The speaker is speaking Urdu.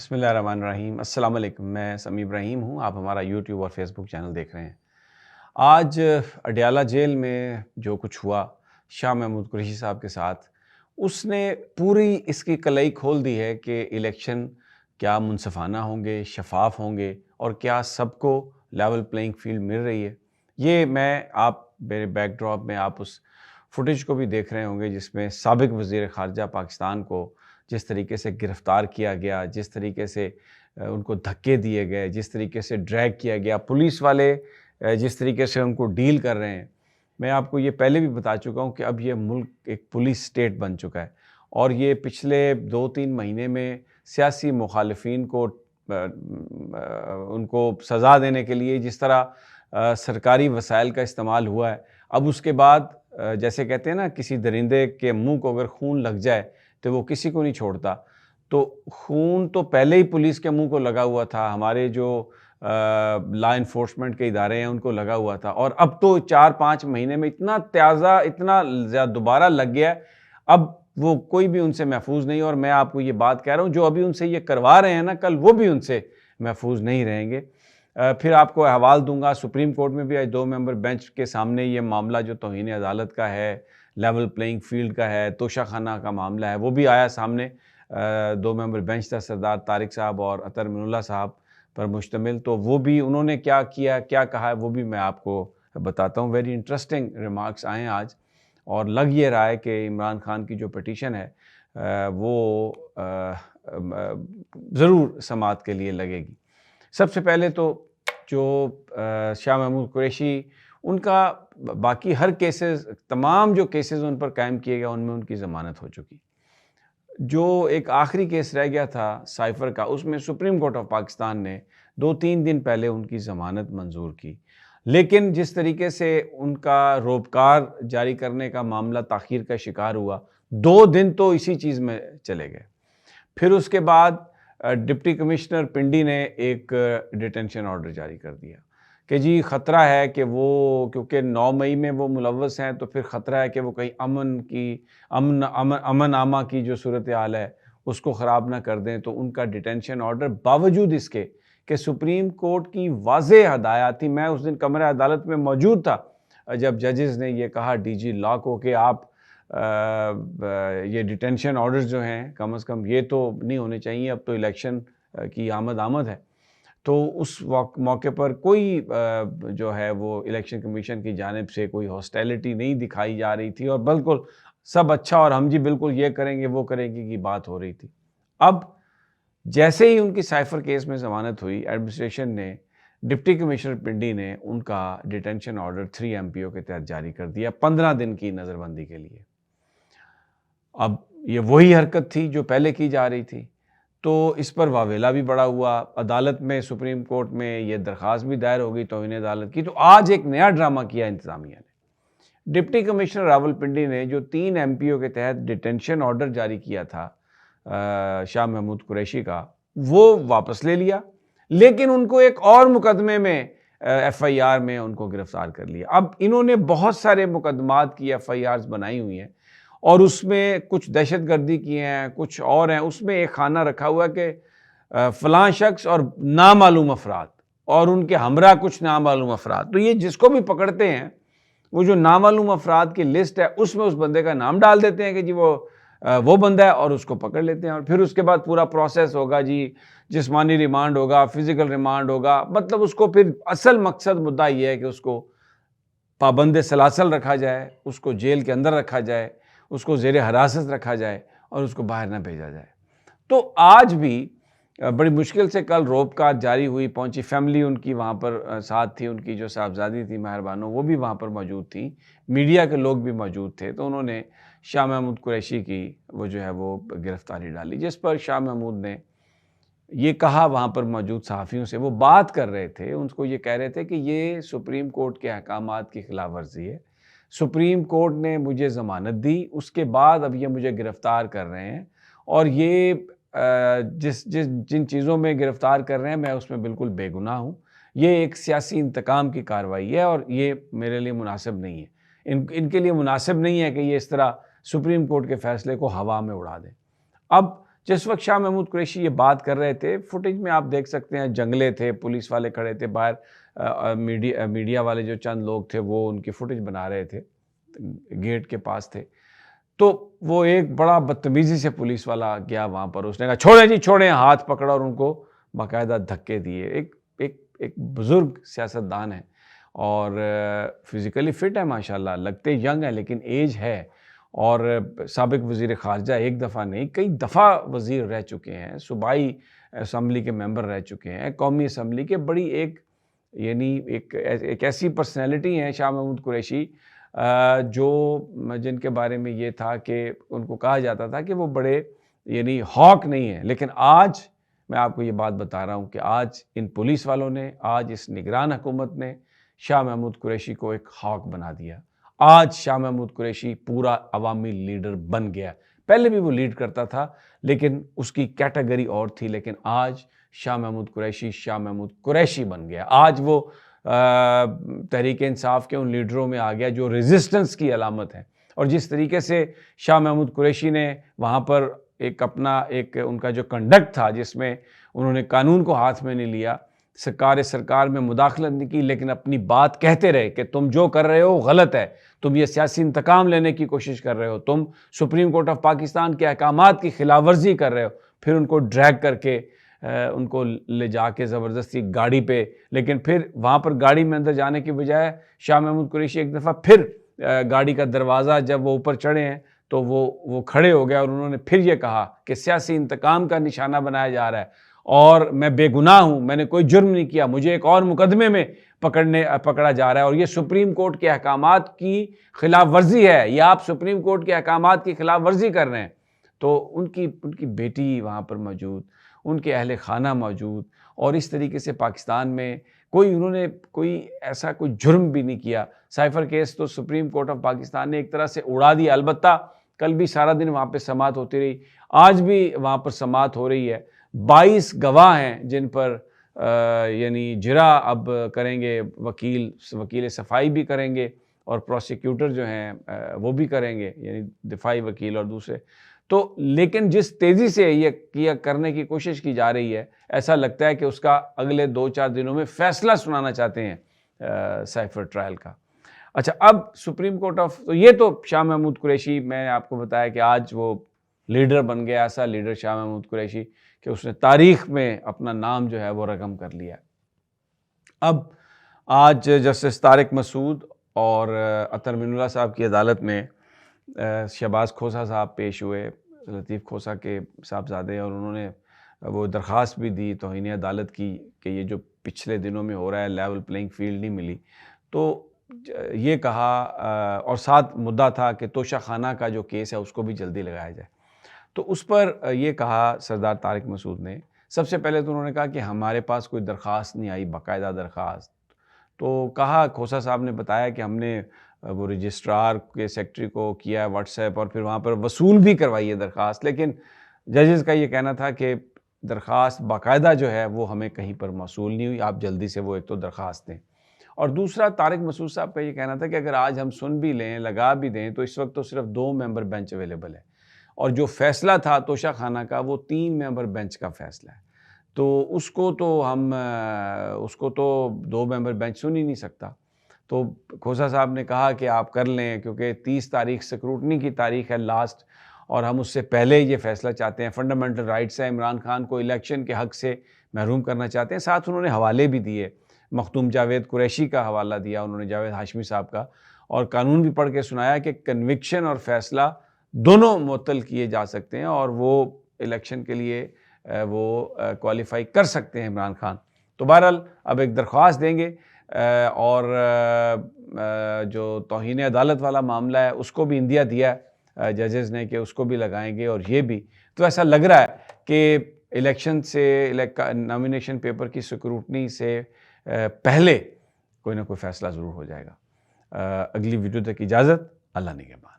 بسم اللہ الرحمن الرحیم۔ السلام علیکم، میں سمیع ابراہیم ہوں۔ آپ ہمارا یوٹیوب اور فیس بک چینل دیکھ رہے ہیں۔ آج اڈیالہ جیل میں جو کچھ ہوا شاہ محمود قریشی صاحب کے ساتھ، اس نے پوری اس کی کلائی کھول دی ہے کہ الیکشن کیا منصفانہ ہوں گے، شفاف ہوں گے، اور کیا سب کو لیول پلینگ فیلڈ مل رہی ہے۔ یہ آپ میرے بیک ڈراپ میں آپ اس فوٹیج کو بھی دیکھ رہے ہوں گے جس میں سابق وزیر خارجہ پاکستان کو جس طریقے سے گرفتار کیا گیا، جس طریقے سے ان کو دھکے دیے گئے، جس طریقے سے ڈریگ کیا گیا، پولیس والے جس طریقے سے ان کو ڈیل کر رہے ہیں۔ میں آپ کو یہ پہلے بھی بتا چکا ہوں کہ اب یہ ملک ایک پولیس سٹیٹ بن چکا ہے، اور یہ پچھلے 2-3 مہینے میں سیاسی مخالفین کو ان کو سزا دینے کے لیے جس طرح سرکاری وسائل کا استعمال ہوا ہے، اب اس کے بعد جیسے کہتے ہیں نا، کسی درندے کے منہ کو اگر خون لگ جائے تو وہ کسی کو نہیں چھوڑتا، تو خون تو پہلے ہی پولیس کے منہ کو لگا ہوا تھا، ہمارے جو لا انفورسمنٹ کے ادارے ہیں ان کو لگا ہوا تھا، اور اب تو 4-5 مہینے میں اتنا تیزا، اتنا زیادہ دوبارہ لگ گیا ہے، اب وہ کوئی بھی ان سے محفوظ نہیں۔ اور میں آپ کو یہ بات کہہ رہا ہوں، جو ابھی ان سے یہ کروا رہے ہیں نا، کل وہ بھی ان سے محفوظ نہیں رہیں گے۔ پھر آپ کو احوال دوں گا۔ سپریم کورٹ میں بھی آج 2 ممبر بینچ کے سامنے یہ معاملہ جو توہین عدالت کا ہے، لیول پلینگ فیلڈ کا ہے، توشہ خانہ کا معاملہ ہے، وہ بھی آیا سامنے۔ 2 ممبر بینچ تھا، سردار طارق صاحب اور اطہر من اللہ صاحب پر مشتمل، تو وہ بھی انہوں نے کیا کیا، کیا کہا ہے، وہ بھی میں آپ کو بتاتا ہوں۔ ویری انٹرسٹنگ ریمارکس آئے ہیں آج، اور لگ یہ رہا ہے کہ عمران خان کی جو پٹیشن ہے وہ ضرور سماعت کے لیے لگے گی۔ سب سے پہلے تو جو شاہ محمود قریشی، ان کا باقی ہر کیسز، تمام جو کیسز ان پر قائم کیے گئے ان میں ان کی ضمانت ہو چکی۔ جو ایک آخری کیس رہ گیا تھا سائفر کا، اس میں سپریم کورٹ آف پاکستان نے 2-3 دن پہلے ان کی ضمانت منظور کی، لیکن جس طریقے سے ان کا روپکار جاری کرنے کا معاملہ تاخیر کا شکار ہوا، 2 دن تو اسی چیز میں چلے گئے۔ پھر اس کے بعد ڈپٹی کمشنر پنڈی نے ایک ڈیٹینشن آرڈر جاری کر دیا کہ جی خطرہ ہے کہ وہ، کیونکہ 9 مئی میں وہ ملوث ہیں، تو پھر خطرہ ہے کہ وہ کہیں امن عامہ کی جو صورتحال ہے اس کو خراب نہ کر دیں، تو ان کا ڈیٹینشن آرڈر باوجود اس کے کہ سپریم کورٹ کی واضح ہدایات تھی۔ میں اس دن کمرہ عدالت میں موجود تھا جب ججز نے یہ کہا ڈی جی لا کو کہ آپ یہ ڈیٹینشن آرڈرز جو ہیں کم از کم یہ تو نہیں ہونے چاہیے، اب تو الیکشن کی آمد ہے۔ تو اس موقع پر کوئی جو ہے وہ الیکشن کمیشن کی جانب سے کوئی ہاسٹیلٹی نہیں دکھائی جا رہی تھی، اور بالکل سب اچھا، اور ہم جی بالکل یہ کریں گے وہ کریں گے کی بات ہو رہی تھی۔ اب جیسے ہی ان کی سائفر کیس میں ضمانت ہوئی، ایڈمنسٹریشن نے، ڈپٹی کمشنر پنڈی نے ان کا ڈیٹینشن آرڈر 3 MPO کے تحت جاری کر دیا 15 دن کی نظر بندی کے لیے۔ اب یہ وہی حرکت تھی جو پہلے کی جا رہی تھی، تو اس پر واویلا بھی بڑا ہوا، عدالت میں، سپریم کورٹ میں یہ درخواست بھی دائر ہو گئی توہین عدالت کی۔ تو آج ایک نیا ڈرامہ کیا انتظامیہ نے۔ ڈپٹی کمشنر راول پنڈی نے جو 3 MPO کے تحت ڈیٹینشن آرڈر جاری کیا تھا شاہ محمود قریشی کا، وہ واپس لے لیا، لیکن ان کو ایک اور مقدمے میں FIR میں ان کو گرفتار کر لیا۔ اب انہوں نے بہت سارے مقدمات کی FIRs بنائی ہوئی ہیں، اور اس میں کچھ دہشت گردی کی ہیں، کچھ اور ہیں۔ اس میں ایک خانہ رکھا ہوا ہے کہ فلاں شخص اور نامعلوم افراد، اور ان کے ہمراہ کچھ نامعلوم افراد۔ تو یہ جس کو بھی پکڑتے ہیں، وہ جو نامعلوم افراد کی لسٹ ہے اس میں اس بندے کا نام ڈال دیتے ہیں کہ جی وہ بندہ ہے، اور اس کو پکڑ لیتے ہیں، اور پھر اس کے بعد پورا پروسیس ہوگا، جی جسمانی ریمانڈ ہوگا، فزیکل ریمانڈ ہوگا، مطلب اس کو پھر اصل مقصد مدعا یہ ہے کہ اس کو پابند سلاسل رکھا جائے، اس کو جیل کے اندر رکھا جائے، اس کو زیر حراست رکھا جائے، اور اس کو باہر نہ بھیجا جائے۔ تو آج بھی بڑی مشکل سے کل روپکار جاری ہوئی، پہنچی فیملی ان کی وہاں پر ساتھ تھی، ان کی جو صاحبزادی تھی مہربانو، وہ بھی وہاں پر موجود تھی، میڈیا کے لوگ بھی موجود تھے، تو انہوں نے شاہ محمود قریشی کی وہ جو ہے وہ گرفتاری ڈالی، جس پر شاہ محمود نے یہ کہا، وہاں پر موجود صحافیوں سے وہ بات کر رہے تھے، ان کو یہ کہہ رہے تھے کہ یہ سپریم کورٹ کے احکامات کی خلاف ورزی ہے، سپریم کورٹ نے مجھے ضمانت دی، اس کے بعد اب یہ مجھے گرفتار کر رہے ہیں، اور یہ جن چیزوں میں گرفتار کر رہے ہیں میں اس میں بالکل بے گناہ ہوں، یہ ایک سیاسی انتقام کی کارروائی ہے، اور یہ میرے لیے مناسب نہیں ہے، ان کے لیے مناسب نہیں ہے کہ یہ اس طرح سپریم کورٹ کے فیصلے کو ہوا میں اڑا دیں۔ اب جس وقت شاہ محمود قریشی یہ بات کر رہے تھے، فوٹیج میں آپ دیکھ سکتے ہیں جنگلے تھے، پولیس والے کھڑے تھے باہر، میڈیا والے جو چند لوگ تھے وہ ان کی فوٹیج بنا رہے تھے، گیٹ کے پاس تھے. تو وہ ایک بڑا بدتمیزی سے پولیس والا گیا وہاں پر، اس نے کہا چھوڑیں جی چھوڑیں، ہاتھ پکڑا اور ان کو باقاعدہ دھکے دیے. ایک بزرگ سیاستدان ہے اور فزیکلی فٹ ہے ماشاءاللہ، لگتے ینگ ہے لیکن ایج ہے، اور سابق وزیر خارجہ ایک دفعہ نہیں کئی دفعہ وزیر رہ چکے ہیں، صوبائی اسمبلی کے ممبر رہ چکے ہیں، قومی اسمبلی کے، بڑی ایک ایسی پرسنالٹی ہیں شاہ محمود قریشی جو جن کے بارے میں یہ تھا کہ ان کو کہا جاتا تھا کہ وہ بڑے ہاک نہیں ہیں. لیکن آج میں آپ کو یہ بات بتا رہا ہوں کہ آج ان پولیس والوں نے، آج اس نگران حکومت نے شاہ محمود قریشی کو ایک ہاک بنا دیا. آج شاہ محمود قریشی پورا عوامی لیڈر بن گیا. پہلے بھی وہ لیڈ کرتا تھا لیکن اس کی کیٹیگری اور تھی، لیکن آج شاہ محمود قریشی بن گیا. آج وہ تحریک انصاف کے ان لیڈروں میں آ گیا جو ریزسٹنس کی علامت ہے. اور جس طریقے سے شاہ محمود قریشی نے وہاں پر ایک ان کا جو کنڈکٹ تھا، جس میں انہوں نے قانون کو ہاتھ میں نہیں لیا، سرکار میں مداخلت نہیں کی، لیکن اپنی بات کہتے رہے کہ تم جو کر رہے ہو غلط ہے، تم یہ سیاسی انتقام لینے کی کوشش کر رہے ہو، تم سپریم کورٹ آف پاکستان کے احکامات کی خلاف ورزی کر رہے ہو. پھر ان کو ڈریگ کر کے ان کو لے جا کے زبردستی گاڑی پہ، لیکن پھر وہاں پر گاڑی میں اندر جانے کی بجائے شاہ محمود قریشی ایک دفعہ پھر گاڑی کا دروازہ جب وہ اوپر چڑھے ہیں تو وہ کھڑے ہو گئے اور انہوں نے پھر یہ کہا کہ سیاسی انتقام کا نشانہ بنایا جا رہا ہے اور میں بے گناہ ہوں، میں نے کوئی جرم نہیں کیا، مجھے ایک اور مقدمے میں پکڑا جا رہا ہے اور یہ سپریم کورٹ کے احکامات کی خلاف ورزی ہے، یہ آپ سپریم کورٹ کے احکامات کی خلاف ورزی کر رہے ہیں. تو ان کی بیٹی وہاں پر موجود، ان کے اہل خانہ موجود، اور اس طریقے سے پاکستان میں انہوں نے ایسا کوئی جرم بھی نہیں کیا. سائفر کیس تو سپریم کورٹ آف پاکستان نے ایک طرح سے اڑا دیا. البتہ کل بھی سارا دن وہاں پہ سماعت ہوتی رہی، آج بھی وہاں پر سماعت ہو رہی ہے. 22 گواہ ہیں جن پر جرا اب کریں گے، وکیل صفائی بھی کریں گے اور پروسیکیوٹر جو ہیں وہ بھی کریں گے، دفاعی وکیل اور دوسرے. تو لیکن جس تیزی سے یہ کرنے کی کوشش کی جا رہی ہے، ایسا لگتا ہے کہ اس کا اگلے 2-4 دنوں میں فیصلہ سنانا چاہتے ہیں سائفر ٹرائل کا. اچھا، اب سپریم کورٹ تو یہ تو شاہ محمود قریشی، میں آپ کو بتایا کہ آج وہ لیڈر بن گیا، ایسا لیڈر شاہ محمود قریشی کہ اس نے تاریخ میں اپنا نام جو ہے وہ رقم کر لیا. اب آج جسٹس طارق مسعود اور عطر من اللہ صاحب کی عدالت میں شہباز کھوسہ صاحب پیش ہوئے، لطیف کھوسہ کے صاحبزادے، اور انہوں نے وہ درخواست بھی دی توہین عدالت کی کہ یہ جو پچھلے دنوں میں ہو رہا ہے لیول پلینگ فیلڈ نہیں ملی. تو یہ کہا، اور ساتھ مدعا تھا کہ توشہ خانہ کا جو کیس ہے اس کو بھی جلدی لگایا جائے. تو اس پر یہ کہا سردار طارق مسعود نے، سب سے پہلے تو انہوں نے کہا کہ ہمارے پاس کوئی درخواست نہیں آئی، باقاعدہ درخواست. تو کہا، کھوسہ صاحب نے بتایا کہ ہم نے وہ رجسٹرار کے سیکٹری کو کیا ہے واٹس ایپ اور پھر وہاں پر وصول بھی کروائی ہے درخواست، لیکن ججز کا یہ کہنا تھا کہ درخواست باقاعدہ جو ہے وہ ہمیں کہیں پر موصول نہیں ہوئی، آپ جلدی سے وہ ایک تو درخواست دیں. اور دوسرا طارق مسعود صاحب کا یہ کہنا تھا کہ اگر آج ہم سن بھی لیں، لگا بھی دیں، تو اس وقت تو صرف 2 ممبر بینچ اویلیبل ہے، اور جو فیصلہ تھا توشہ خانہ کا وہ 3 ممبر بینچ کا فیصلہ ہے. تو اس کو تو 2 ممبر بینچ سن ہی نہیں سکتا. تو کھوسہ صاحب نے کہا کہ آپ کر لیں، کیونکہ 30 تاریخ سکروٹنی کی تاریخ ہے لاسٹ، اور ہم اس سے پہلے یہ فیصلہ چاہتے ہیں. فنڈامنٹل رائٹس ہے، عمران خان کو الیکشن کے حق سے محروم کرنا چاہتے ہیں. ساتھ انہوں نے حوالے بھی دیے، مختوم جاوید قریشی کا حوالہ دیا انہوں نے، جاوید ہاشمی صاحب کا، اور قانون بھی پڑھ کے سنایا کہ کنوکشن اور فیصلہ دونوں معطل کیے جا سکتے ہیں اور وہ الیکشن کے لیے وہ کوالیفائی کر سکتے ہیں عمران خان. تو بہرحال اب ایک درخواست دیں گے، اور جو توہین عدالت والا معاملہ ہے اس کو بھی اندیا دیا ہے ججز نے کہ اس کو بھی لگائیں گے. اور یہ بھی تو ایسا لگ رہا ہے کہ الیکشن سے نامینیشن پیپر کی سکروٹنی سے پہلے کوئی نہ کوئی فیصلہ ضرور ہو جائے گا. اگلی ویڈیو تک اجازت، اللہ نگہبان.